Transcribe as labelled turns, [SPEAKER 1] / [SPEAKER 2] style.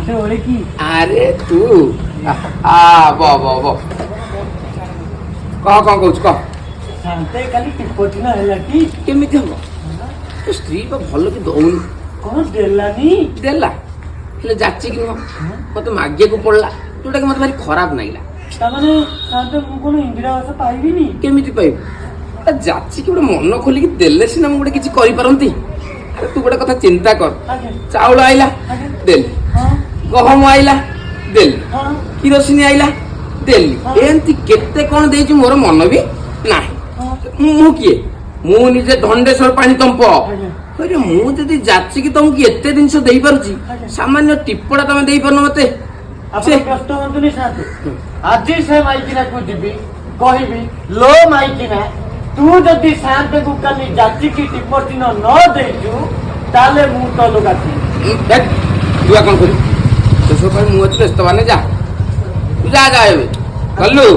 [SPEAKER 1] शांत ओळे की
[SPEAKER 2] अरे तू बो बो बो कह कौन कौच कह
[SPEAKER 1] शांत खाली टिपोटी ना हैला की
[SPEAKER 2] केमिति हम स्त्री बा भल कि दौनी
[SPEAKER 1] कौन देलानी
[SPEAKER 2] देला हेले जाची कि नुह मत मागे को पड़ला जोटा कि मत भारी खराब नागिला
[SPEAKER 1] तामाने शांत मु कोन इंदिरा आवास पाइबिनी
[SPEAKER 2] केमिति पाइब जाची कि गोटे मन खोलिकी देले सिना मु गोटे किछि करि पारंती अरे तू गोटे कथा चिंता कर चाउल आइला देली गहम आइला देली किरोसिनी आइला देली एंती केते कोन देछि मोर मन भी नाही मु किए मु निजे ढंडेश्वर पानी तंप अरे मु जदी जाची कि तुमको एते जिंस देई पारुची सामान्य टिप्पड़ा तमे देई परनो मते
[SPEAKER 1] से कष्ट होतुनी शांत आज से माइकिना को दिबी कहिबी लो माइकिना तू जदी शांत को कली जाची की टिप्पड़ी न देजु ताले मु तो लगाती
[SPEAKER 2] देख दुआ कोन करी तो सब मु अच्छे व्यस्त बने जा तू जा जा कल्लू